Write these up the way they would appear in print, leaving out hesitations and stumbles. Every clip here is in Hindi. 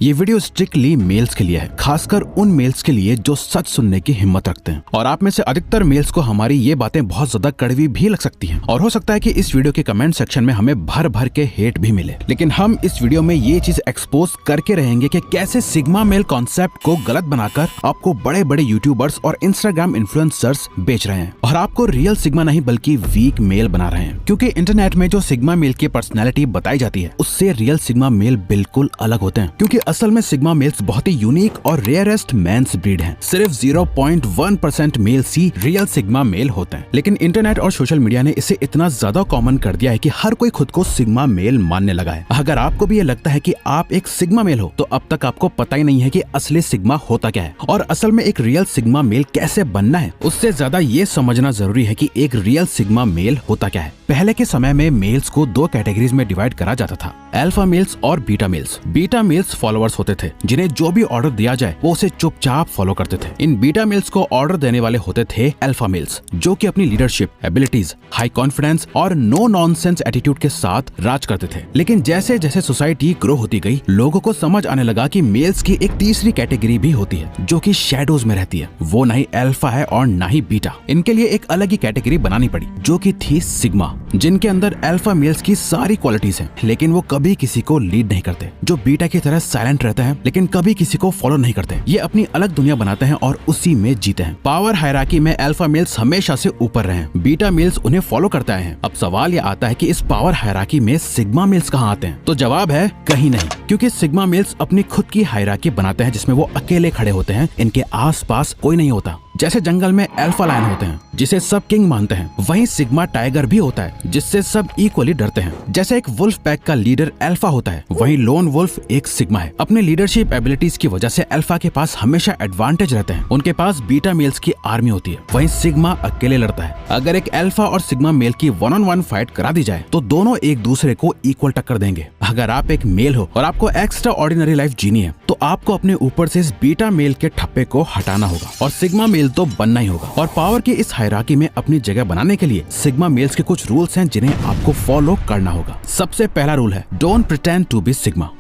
ये वीडियो स्ट्रिक्टली मेल्स के लिए है, खासकर उन मेल्स के लिए जो सच सुनने की हिम्मत रखते हैं। और आप में से अधिकतर मेल्स को हमारी ये बातें बहुत ज्यादा कड़वी भी लग सकती हैं और हो सकता है कि इस वीडियो के कमेंट सेक्शन में हमें भर भर के हेट भी मिले, लेकिन हम इस वीडियो में ये चीज एक्सपोज करके रहेंगे कि कैसे सिग्मा मेल कॉन्सेप्ट को गलत बनाकर आपको बड़े बड़े यूट्यूबर्स और इंस्टाग्राम इन्फ्लुएंसर्स बेच रहे हैं और आपको रियल सिग्मा नहीं बल्कि वीक मेल बना रहे हैं। क्योंकि इंटरनेट में जो सिग्मा मेल की पर्सनैलिटी बताई जाती है उससे रियल सिग्मा मेल बिल्कुल अलग होते हैं, क्योंकि असल में सिग्मा मेल्स बहुत ही यूनिक और रेयरेस्ट मेंस ब्रीड हैं। सिर्फ 0.1% मेल्स ही रियल सिग्मा मेल होते हैं, लेकिन इंटरनेट और सोशल मीडिया ने इसे इतना ज्यादा कॉमन कर दिया है कि हर कोई खुद को सिग्मा मेल मानने लगा है। अगर आपको भी ये लगता है कि आप एक सिग्मा मेल हो तो अब तक आपको पता ही नहीं है कि असली सिग्मा होता क्या है और असल में एक रियल सिग्मा मेल कैसे बनना है। उससे ज्यादा ये समझना जरूरी है कि एक रियल सिग्मा मेल होता क्या है। पहले के समय में मेल्स को दो कैटेगरीज में डिवाइड करा जाता था, अल्फा मेल्स और beta males. Beta males followers होते थे जिन्हें जो भी ऑर्डर दिया जाए वो उसे चुपचाप फॉलो करते थे। इन बीटा मेल्स को ऑर्डर देने वाले होते थे अल्फा मेल्स, जो कि अपनी लीडरशिप, एबिलिटीज, हाई कॉन्फिडेंस और नो नॉनसेंस एटीट्यूड के साथ राज करते थे। लेकिन जैसे जैसे सोसाइटी ग्रो होती गई, लोगों को समझ आने लगा कि मेल्स की एक तीसरी कैटेगरी भी होती है जो कि शैडोज में रहती है। वो ना ही अल्फा है और ना ही बीटा। इनके लिए एक अलग ही कैटेगरी बनानी पड़ी जो कि थी सिग्मा, जिनके अंदर अल्फा मेल्स की सारी क्वालिटीज हैं, लेकिन वो कभी किसी को लीड नहीं करते, जो बीटा की तरह साइलेंट रहते हैं लेकिन कभी किसी को फॉलो नहीं करते। ये अपनी अलग दुनिया बनाते हैं और उसी में जीते हैं। पावर हायरार्की में अल्फा मेल्स हमेशा से ऊपर रहे हैं, बीटा मेल्स उन्हें फॉलो करते आए हैं। अब सवाल ये आता है कि इस पावर हायरार्की में सिग्मा मेल्स कहाँ आते हैं? तो जवाब है कहीं नहीं, क्योंकि सिग्मा मेल्स अपनी खुद की हायरार्की बनाते हैं जिसमें वो अकेले खड़े होते हैं, इनके आसपास कोई नहीं होता। जैसे जंगल में अल्फा लायन होते हैं जिसे सब किंग मानते हैं, वहीं सिग्मा टाइगर भी होता है जिससे सब इक्वली डरते हैं। जैसे एक वुल्फ पैक का लीडर अल्फा होता है, वहीं लोन वुल्फ एक सिग्मा है। अपने लीडरशिप एबिलिटीज की वजह से अल्फा के पास हमेशा एडवांटेज रहते हैं। उनके पास बीटा मेल्स की आर्मी होती है, वहीं सिग्मा अकेले लड़ता है। अगर एक अल्फा और सिग्मा मेल की 1-on-1 फाइट करा दी जाए तो दोनों एक दूसरे को इक्वल टक्कर देंगे। अगर आप एक मेल हो और आपको एक्स्ट्रा ऑर्डिनरी लाइफ जीनी है तो आपको अपने ऊपर से इस बीटा मेल के ठप्पे को हटाना होगा और सिग्मा मेल तो बनना ही होगा। और पावर की इस हायरार्की में अपनी जगह बनाने के लिए सिग्मा मेल्स के कुछ रूल्स हैं जिन्हें आपको फॉलो करना होगा। सबसे पहला रूल है, don't pretend to be sigma.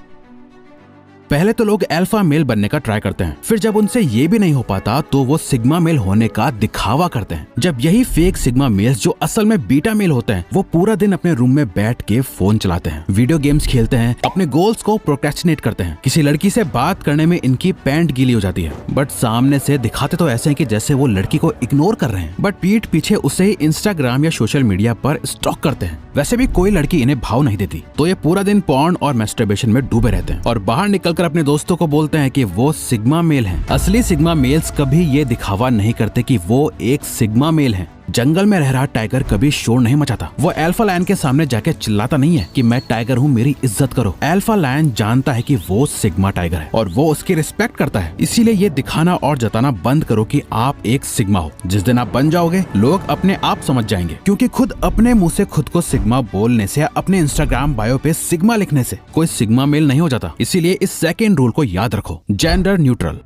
पहले तो लोग अल्फा मेल बनने का ट्राई करते हैं, फिर जब उनसे ये भी नहीं हो पाता तो वो सिग्मा मेल होने का दिखावा करते हैं। जब यही फेक सिग्मा मेल्स जो असल में बीटा मेल होते हैं, वो पूरा दिन अपने रूम में बैठ के फोन चलाते हैं, वीडियो गेम्स खेलते हैं, अपने गोल्स को प्रोक्रेस्टिनेट करते हैं। किसी लड़की से बात करने में इनकी पैंट गीली हो जाती है, बट सामने से दिखाते तो ऐसे हैं कि जैसे वो लड़की को इग्नोर कर रहे हैं, बट पीठ पीछे उसे ही इंस्टाग्राम या सोशल मीडिया पर स्टॉक करते हैं। वैसे भी कोई लड़की इन्हें भाव नहीं देती तो ये पूरा दिन पॉर्न और मैस्टरबेशन में डूबे रहते हैं और बाहर निकलकर अपने दोस्तों को बोलते हैं कि वो सिग्मा मेल हैं। असली सिग्मा मेल्स कभी ये दिखावा नहीं करते कि वो एक सिग्मा मेल हैं। जंगल में रह रहा टाइगर कभी शोर नहीं मचाता। वो अल्फा लायन के सामने जाके चिल्लाता नहीं है कि मैं टाइगर हूँ, मेरी इज्जत करो। अल्फा लायन जानता है कि वो सिग्मा टाइगर है और वो उसकी रिस्पेक्ट करता है। इसीलिए ये दिखाना और जताना बंद करो कि आप एक सिग्मा हो। जिस दिन आप बन जाओगे लोग अपने आप समझ जाएंगे, क्योंकि खुद अपने मुंह से खुद को सिग्मा बोलने से, अपने इंस्टाग्राम बायो पे सिग्मा लिखने से कोई सिग्मा मेल नहीं हो जाता। इसीलिए इस सेकेंड रूल को याद रखो, जेंडर न्यूट्रल।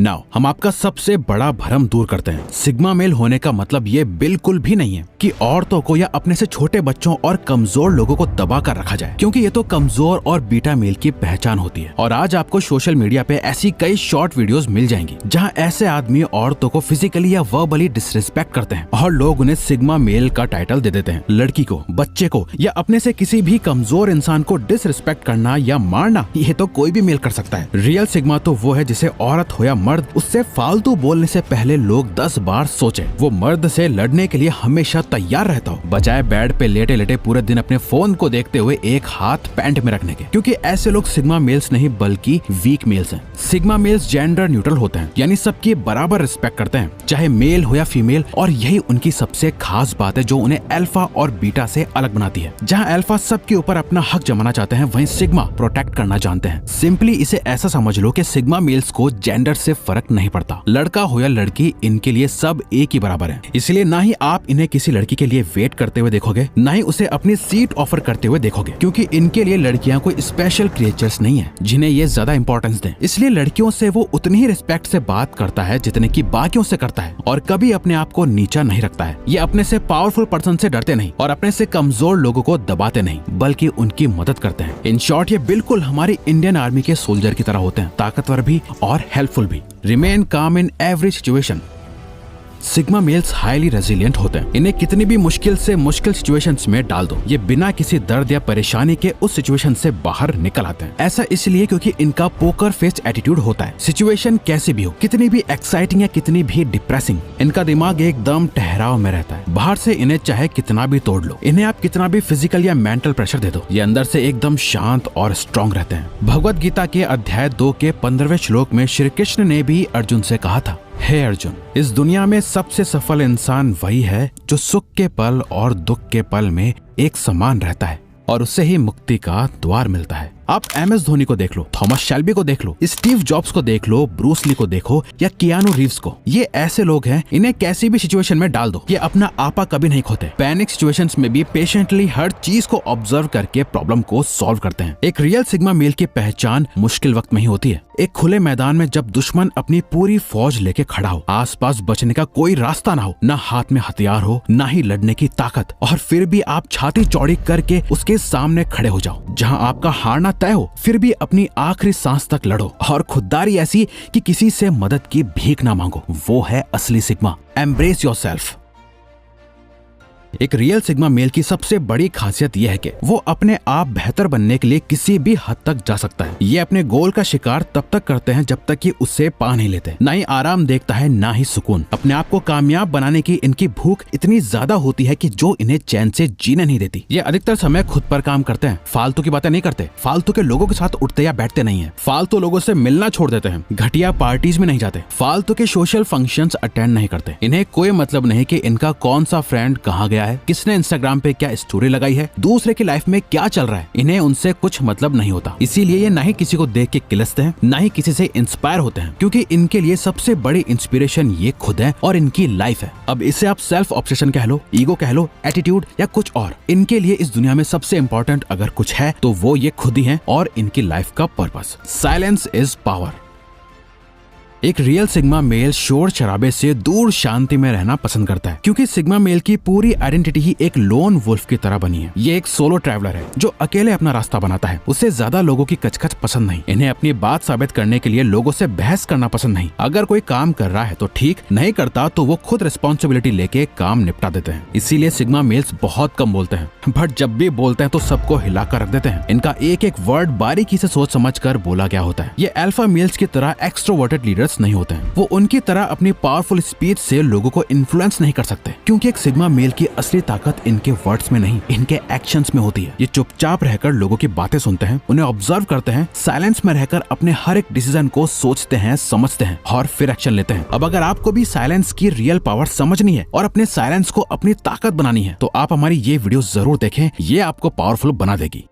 नाउ हम आपका सबसे बड़ा भ्रम दूर करते हैं। सिग्मा मेल होने का मतलब ये बिल्कुल भी नहीं है कि औरतों को या अपने से छोटे बच्चों और कमजोर लोगों को दबा कर रखा जाए, क्योंकि ये तो कमजोर और बीटा मेल की पहचान होती है। और आज आपको सोशल मीडिया पे ऐसी कई शॉर्ट वीडियोस मिल जाएंगी जहां ऐसे आदमी औरतों को फिजिकली या वर्बली डिसरिस्पेक्ट करते हैं और लोग उन्हें सिग्मा मेल का टाइटल दे देते हैं। लड़की को, बच्चे को या अपने से किसी भी कमजोर इंसान को डिसरिस्पेक्ट करना या मारना, ये तो कोई भी मेल कर सकता है। रियल सिग्मा तो वो है जिसे औरत हो या मर्द, उससे फालतू बोलने से पहले लोग 10 बार सोचे। वो मर्द से लड़ने के लिए हमेशा तैयार रहता हो, बजाय बेड पे लेटे लेटे पूरे दिन अपने फोन को देखते हुए एक हाथ पैंट में रखने के, क्योंकि ऐसे लोग सिग्मा मेल्स नहीं बल्कि वीक मेल्स हैं। सिग्मा मेल्स जेंडर न्यूट्रल होते हैं, यानी सबकी बराबर रिस्पेक्ट करते हैं, चाहे मेल हो या फीमेल। और यही उनकी सबसे खास बात है जो उन्हें अल्फा और बीटा से अलग बनाती है। जहाँ अल्फा सबके ऊपर अपना हक जमाना चाहते हैं, वहीं सिग्मा प्रोटेक्ट करना जानते हैं। सिंपली इसे ऐसा समझ लो कि सिग्मा मेल्स को जेंडर से फर्क नहीं पड़ता, लड़का हो या लड़की, इनके लिए सब एक ही बराबर है। इसलिए ना ही आप इन्हें किसी लड़की लड़की के लिए वेट करते हुए देखोगे, ना ही उसे अपनी सीट ऑफर करते हुए देखोगे, क्योंकि इनके लिए लड़कियां कोई स्पेशल क्रिएचर्स नहीं है जिन्हें ये ज्यादा इंपॉर्टेंस दें। इसलिए लड़कियों से वो उतनी ही रिस्पेक्ट से बात करता है जितने की बाकियों से करता है, और कभी अपने आप को नीचा नहीं रखता है। ये अपने से पावरफुल पर्सन से डरते नहीं और अपने से कमजोर लोगों को दबाते नहीं, बल्कि उनकी मदद करते हैं। इन शॉर्ट, ये बिल्कुल हमारी इंडियन आर्मी के सोल्जर की तरह होते हैं, ताकतवर भी और हेल्पफुल भी। Remain calm in every situation. Sigma males highly resilient होते हैं। इन्हें कितनी भी मुश्किल से मुश्किल सिचुएशंस में डाल दो, ये बिना किसी दर्द या परेशानी के उस सिचुएशन से बाहर निकल आते हैं। ऐसा इसलिए क्योंकि इनका पोकर फेस एटीट्यूड होता है। सिचुएशन कैसी भी हो, कितनी भी एक्साइटिंग या कितनी भी डिप्रेसिंग, इनका दिमाग एकदम ठहराव में रहता है। बाहर से इन्हें चाहे कितना भी तोड़ लो, इन्हें आप कितना भी फिजिकल या मेंटल प्रेशर दे दो, ये अंदर से एकदम शांत और स्ट्रॉन्ग रहते हैं। भगवत गीता के अध्याय 2 के 15वें श्लोक में श्री कृष्ण ने भी अर्जुन से कहा था, हे अर्जुन, इस दुनिया में सबसे सफल इंसान वही है जो सुख के पल और दुख के पल में एक समान रहता है और उससे ही मुक्ति का द्वार मिलता है। आप MS धोनी को देख लो, थॉमस शेल्बी को देख लो, स्टीव जॉब्स को देख लो, ब्रूस ली को देखो या कियानू रीव्स को। ये ऐसे लोग हैं, इन्हें कैसी भी सिचुएशन में डाल दो, ये अपना आपा कभी नहीं खोते। पैनिक सिचुएशंस में भी पेशेंटली हर चीज को ऑब्जर्व करके प्रॉब्लम को सॉल्व करते हैं। एक रियल सिग्मा मेल की पहचान मुश्किल वक्त में ही होती है। एक खुले मैदान में जब दुश्मन अपनी पूरी फौज लेके खड़ा हो, आसपास बचने का कोई रास्ता ना हो, ना हाथ में हथियार हो, ना ही लड़ने की ताकत, और फिर भी आप छाती चौड़ी करके उसके सामने खड़े हो जाओ। जहां आपका हारना तय हो, फिर भी अपनी आखिरी सांस तक लड़ो, और खुददारी ऐसी कि किसी से मदद की भीख ना मांगो। वो है असली सिग्मा। Embrace yourself. एक रियल सिग्मा मेल की सबसे बड़ी खासियत यह है कि वो अपने आप बेहतर बनने के लिए किसी भी हद तक जा सकता है। ये अपने गोल का शिकार तब तक करते हैं जब तक कि उससे पा नहीं लेते। ना ही आराम देखता है, ना ही सुकून। अपने आप को कामयाब बनाने की इनकी भूख इतनी ज्यादा होती है कि जो इन्हें चैन से जीने नहीं देती। ये अधिकतर समय खुद पर काम करते हैं, फालतू की बातें नहीं करते, फालतू के लोगों के साथ उठते या बैठते नहीं है, फालतू लोगों से मिलना छोड़ देते हैं, घटिया पार्टीज में नहीं जाते, फालतू के सोशल फंक्शंस अटेंड नहीं करते। इन्हें कोई मतलब नहीं कि इनका कौन सा फ्रेंड कहाँ गया है, किसने इंस्टाग्राम पे क्या स्टोरी लगाई है, दूसरे की लाइफ में क्या चल रहा है। इन्हें उनसे कुछ मतलब नहीं होता। इसीलिए ये ना ही किसी को देख के किलसते हैं, ना ही किसी से इंस्पायर होते हैं, क्योंकि इनके लिए सबसे बड़ी इंस्पिरेशन ये खुद है और इनकी लाइफ है। अब इसे आप सेल्फ ऑब्सेशन कह लो, ईगो कह लो, एटीट्यूड या कुछ और। इनके लिए इस दुनिया में सबसे इंपॉर्टेंट अगर कुछ है तो वो ये खुद ही है और इनकी लाइफ का पर्पस। Silence is power. एक रियल सिग्मा मेल शोर शराबे से दूर शांति में रहना पसंद करता है, क्योंकि सिग्मा मेल की पूरी आइडेंटिटी ही एक लोन वुल्फ की तरह बनी है। ये एक सोलो ट्रैवलर है जो अकेले अपना रास्ता बनाता है। उसे ज्यादा लोगों की कचकच पसंद नहीं। इन्हें अपनी बात साबित करने के लिए लोगों से बहस करना पसंद नहीं। अगर कोई काम कर रहा है तो ठीक, नहीं करता तो वो खुद रिस्पॉन्सिबिलिटी लेके काम निपटा देते हैं। इसीलिए सिग्मा मेल्स बहुत कम बोलते हैं, बट जब भी बोलते हैं तो सबको हिलाकर रख देते हैं। इनका एक एक वर्ड बारीकी से सोच समझ कर बोला गया होता है। ये अल्फा मेल्स की तरह एक्सट्रोवर्टेड लीडर्स नहीं होते हैं। वो उनकी तरह अपनी पावरफुल स्पीच से लोगों को इन्फ्लुएंस नहीं कर सकते, क्योंकि एक सिग्मा मेल की असली ताकत इनके वर्ड्स में नहीं, इनके एक्शंस में होती है। ये चुपचाप रहकर लोगों की बातें सुनते हैं, उन्हें ऑब्जर्व करते हैं, साइलेंस में रहकर अपने हर एक डिसीजन को सोचते हैं, समझते हैं और फिर एक्शन लेते हैं। अब अगर आपको भी साइलेंस की रियल पावर समझनी है और अपने साइलेंस को अपनी ताकत बनानी है तो आप हमारी ये वीडियो जरूर देखें, ये आपको पावरफुल बना देगी।